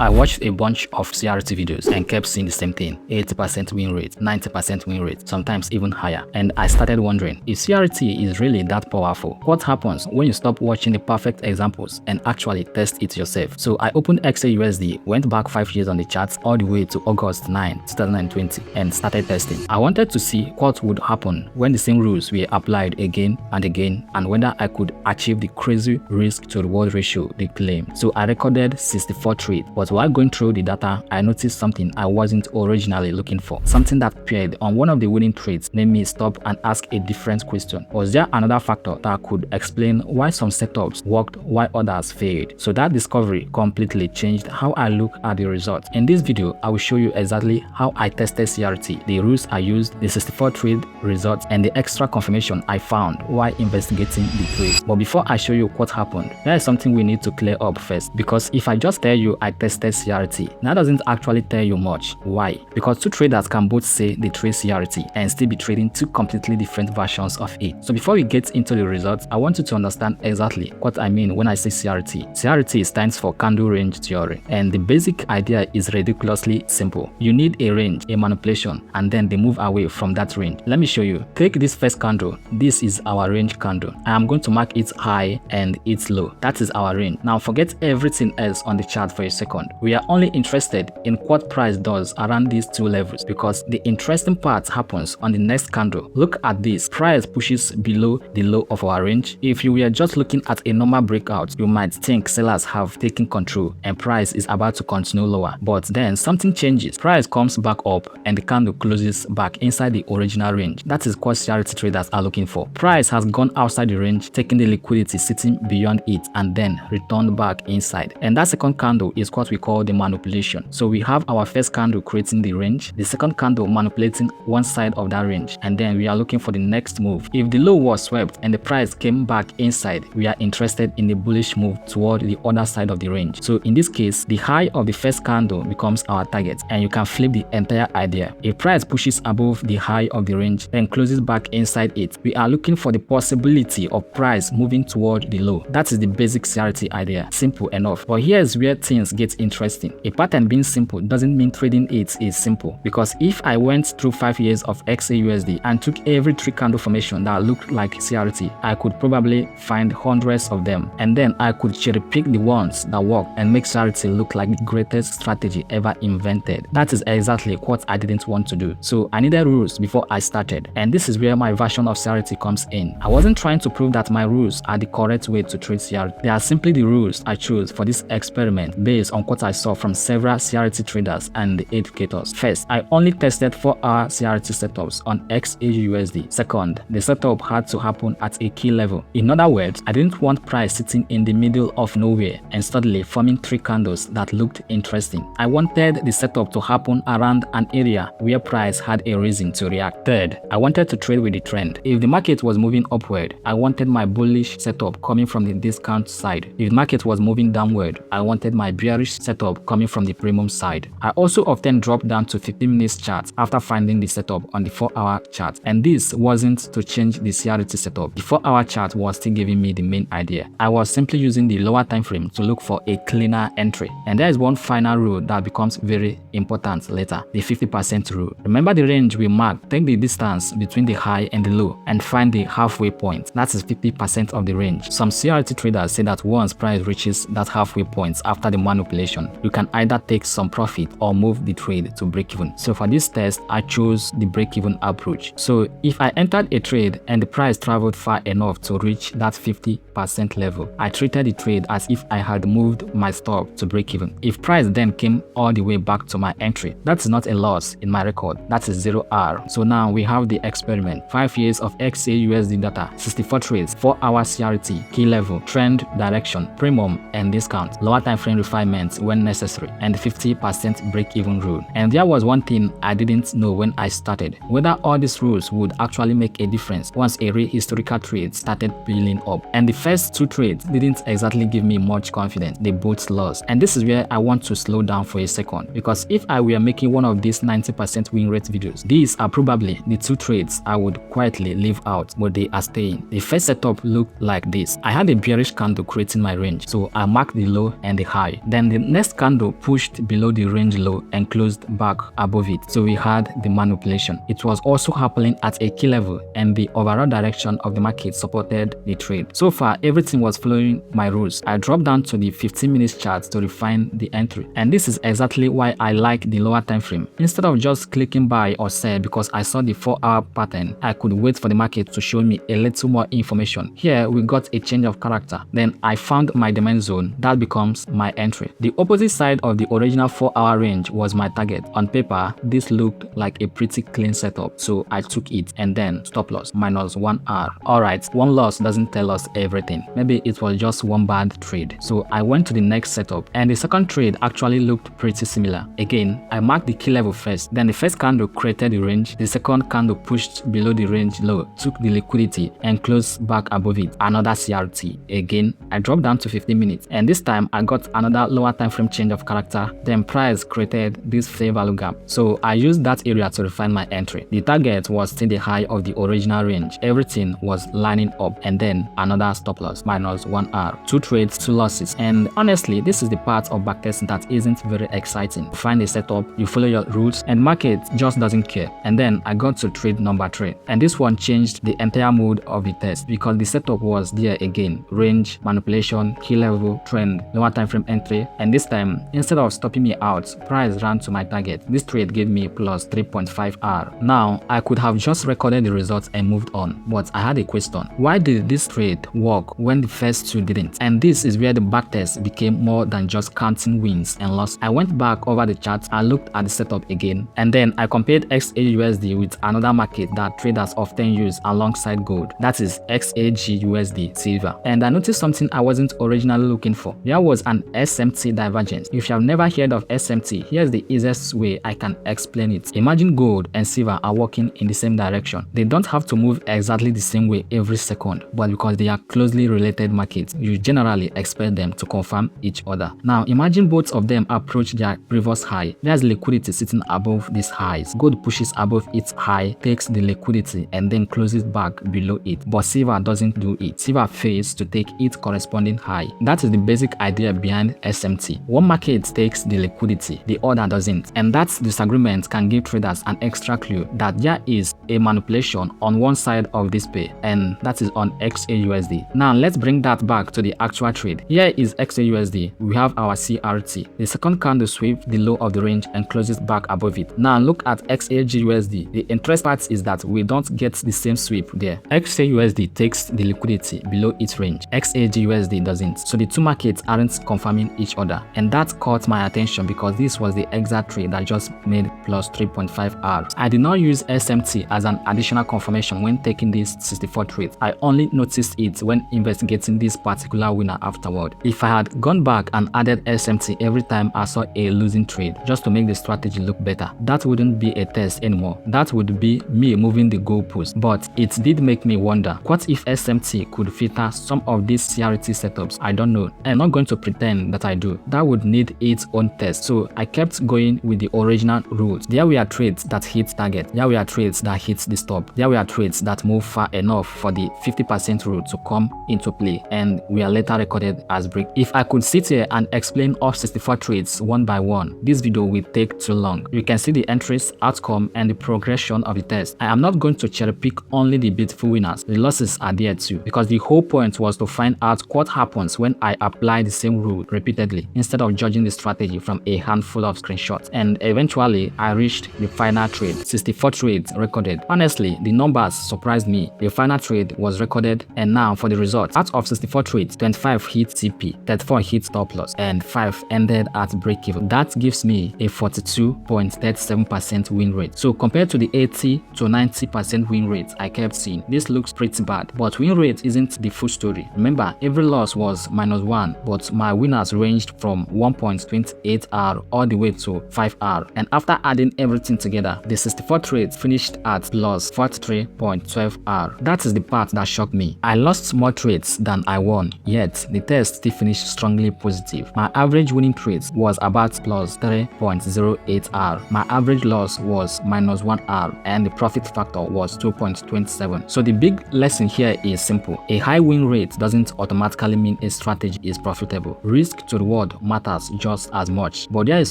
I watched a bunch of CRT videos and kept seeing the same thing: 80% win rate, 90% win rate, sometimes even higher. And I started wondering, if CRT is really that powerful, what happens when you stop watching the perfect examples and actually test it yourself? So I opened XAUUSD, went back 5 years on the charts all the way to August 9, 2020 and started testing. I wanted to see what would happen when the same rules were applied again and again, and whether I could achieve the crazy risk to reward ratio they claim. So I recorded 64 trades, but while going through the data, I noticed something I wasn't originally looking for. Something that appeared on one of the winning trades made me stop and ask a different question. Was there another factor that could explain why some setups worked while others failed? So that discovery completely changed how I look at the results. In this video, I will show you exactly how I tested CRT, the rules I used, the 64 trade results, and the extra confirmation I found while investigating the trade. But before I show you what happened, there is something we need to clear up first, because if I just tell you I tested CRT, that doesn't actually tell you much. Why? Because two traders can both say they trade CRT and still be trading two completely different versions of it. So before we get into the results, I want you to understand exactly what I mean when I say CRT. CRT stands for candle range theory, and the basic idea is ridiculously simple. You need a range, a manipulation, and then they move away from that range. Let me show you. Take this first candle. This is our range candle. I am going to mark its high and its low. That is our range. Now forget everything else on the chart for a second. We are only interested in what price does around these two levels, because the interesting part happens on the next candle. Look at this. Price pushes below the low of our range. If you were just looking at a normal breakout, you might think sellers have taken control and price is about to continue lower. But then something changes. Price comes back up and the candle closes back inside the original range. That is what CRT traders are looking for. Price has gone outside the range, taking the liquidity sitting beyond it, and then returned back inside. And that second candle is what we call the manipulation. So we have our first candle creating the range, the second candle manipulating one side of that range, and then we are looking for the next move. If the low was swept and the price came back inside, we are interested in the bullish move toward the other side of the range. So in this case, the high of the first candle becomes our target, and you can flip the entire idea. If price pushes above the high of the range then closes back inside it, we are looking for the possibility of price moving toward the low. That is the basic CRT idea. Simple enough. But here's where things get interesting. A pattern being simple doesn't mean trading it is simple, because if I went through 5 years of XAUUSD and took every 3 candle formation that looked like CRT, I could probably find hundreds of them, and then I could cherry pick the ones that work and make CRT look like the greatest strategy ever invented. That is exactly what I didn't want to do. So I needed rules before I started, and this is where my version of CRT comes in. I wasn't trying to prove that my rules are the correct way to trade CRT. They are simply the rules I chose for this experiment based on what I saw from several CRT traders and educators. First, I only tested 4-hour CRT setups on XAUUSD. Second, the setup had to happen at a key level. In other words, I didn't want price sitting in the middle of nowhere and suddenly forming 3 candles that looked interesting. I wanted the setup to happen around an area where price had a reason to react. Third, I wanted to trade with the trend. If the market was moving upward, I wanted my bullish setup coming from the discount side. If the market was moving downward, I wanted my bearish setup coming from the premium side. I also often dropped down to 15 minutes chart after finding the setup on the 4-hour chart, and this wasn't to change the CRT setup. The 4-hour chart was still giving me the main idea. I was simply using the lower time frame to look for a cleaner entry. And there is one final rule that becomes very important later: the 50% rule. Remember the range we marked? Take the distance between the high and the low and find the halfway point. That is 50% of the range. Some CRT traders say that once price reaches that halfway point after the manipulation, you can either take some profit or move the trade to break even. So for this test, I chose the break-even approach. So if I entered a trade and the price traveled far enough to reach that 50% level, I treated the trade as if I had moved my stop to break even. If price then came all the way back to my entry, that's not a loss in my record. That is 0R. So now we have the experiment: 5 years of XAUUSD data, 64 trades, 4-hour CRT, key level, trend, direction, premium and discount, lower time frame refinements when necessary, and 50% break-even rule. And there was one thing I didn't know when I started: whether all these rules would actually make a difference once a real historical trade started building up. And the first 2 trades didn't exactly give me much confidence. They both lost. And this is where I want to slow down for a second, because if I were making one of these 90% win rate videos, these are probably the 2 trades I would quietly leave out, but they are staying. The first setup looked like this. I had a bearish candle creating my range, so I marked the low and the high. Then the next candle pushed below the range low and closed back above it, so we had the manipulation. It was also happening at a key level, and the overall direction of the market supported the trade. So far, everything was following my rules. I dropped down to the 15 minutes chart to refine the entry, and this is exactly why I like the lower time frame. Instead of just clicking buy or sell because I saw the 4-hour pattern, I could wait for the market to show me a little more information. Here we got a change of character. Then I found my demand zone. That becomes my entry. The opposite side of the original 4-hour range was my target. On paper, this looked like a pretty clean setup, so I took it, and then stop loss minus 1 hour. Alright, one loss doesn't tell us everything. Maybe it was just one bad trade. So I went to the next setup, and the second trade actually looked pretty similar. Again, I marked the key level first. Then the first candle created the range. The second candle pushed below the range low, took the liquidity, and closed back above it. Another CRT. Again, I dropped down to 15 minutes, and this time I got another lower time frame change of character. Then price created this fair value gap, so I used that area to refine my entry. The target was still the high of the original range. Everything was lining up, and then another stop loss minus 1 hour. 2 trades, 2 losses. And honestly, this is the part of backtesting that isn't very exciting. You find a setup, you follow your rules, and market just doesn't care. And then I got to trade number 3, and this one changed the entire mood of the test because the setup was there again: range, manipulation, key level, trend, lower time frame entry. And this time, instead of stopping me out, price ran to my target. This trade gave me plus 3.5 hour. Now I could have just recorded the results and moved on, but I had a question: why did this trade work when the first 2 didn't? And this is where the backtest became more than just counting wins and losses. I went back over the chart, I looked at the setup again, and then I compared XAUUSD with another market that traders often use alongside gold, that is XAGUSD, silver. And I noticed something I wasn't originally looking for. There was an SMT divergence. If you have never heard of SMT, here's the easiest way I can explain it. Imagine gold and silver are walking in the same direction. They don't have to move exactly the same way every second, but because they are closely related markets, you generally expect them to confirm each other. Now imagine both of them approach their previous high. There's liquidity sitting above these highs. Gold pushes above its high, takes the liquidity, and then closes back below it. But silver doesn't do it. Silver fails to take its corresponding high. That is the basic idea behind SMT. One market takes the liquidity, the other doesn't. And that disagreement can give traders an extra clue that there is a manipulation on one side of this pair, and that is on XAUUSD. Now let's bring that back to the actual trade. Here is XAUUSD. We have our CRT. The second candle sweeps the low of the range and closes back above it. Now look at XAGUSD. The interest part is that we don't get the same sweep there. XAUUSD takes the liquidity below its range. XAGUSD doesn't. So the two markets aren't confirming each other, and that caught my attention because this was the exact trade that just made plus 3.5 hours. I did not use SMT as an additional confirmation when taking these 64 trades. I only noticed it when investigating this particular winner afterward. If I had gone back and added SMT every time I saw a losing trade just to make the strategy look better, that wouldn't be a test anymore. That would be me moving the goalpost. But it did make me wonder, what if SMT could filter some of these CRT setups? I don't know. I'm not going to pretend that I do. That would need its own test. So I kept going with the original rules. There were trades that hit target. There were trades that hit the stop. There were trades that moved far enough for the 50% rule to come into play, and were later recorded as break. If I could sit here and explain all 64 trades one by one, this video will take too long. You can see the entries, outcome, and the progression of the test. I am not going to cherry pick only the beautiful winners. The losses are there too, because the whole point was to find out what happens when I apply the same rule repeatedly instead of judging the strategy from a handful of screenshots. And eventually I reached the final trade. 64 trades recorded. Honestly, the numbers surprised me. The final trade was recorded, and now for the results. Out of 64 trades, 25 hit TP, 34 hit stop loss, and 5 ended at breakeven. That gives me a 42.37% win rate. So compared to the 80 to 90% win rate I kept seeing, this looks pretty bad. But win rate isn't the full story. Remember, every loss was -1, but my winners ranged from 1.28 hour all the way to 5 hour. And after adding everything together, the 64 trades finished at plus 43.12 hour. That is the part that shocked me. I lost more trades than I won, yet the test still finished strongly positive. My average winning trades was about plus 3.08 hour. My average loss was -1 hour, and the profit factor was 2.27. So the big lesson here is simple. A high win rate doesn't automatically mean a strategy is profitable. Risk to reward method matters just as much. But there is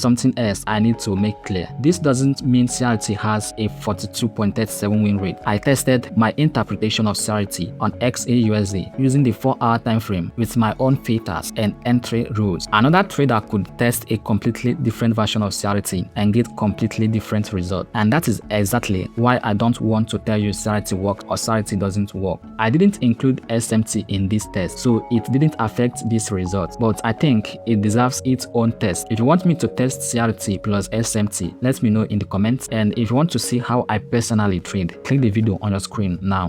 something else I need to make clear. This doesn't mean CRT has a 42.37 win rate. I tested my interpretation of CRT on XAUUSD using the 4-hour time frame with my own filters and entry rules. Another trader could test a completely different version of CRT and get completely different results. And that is exactly why I don't want to tell you CRT works or CRT doesn't work. I didn't include SMT in this test, so it didn't affect this result, but I think it deserves its own test. If you want me to test CRT plus SMT, let me know in the comments, and if you want to see how I personally trade, click the video on your screen now.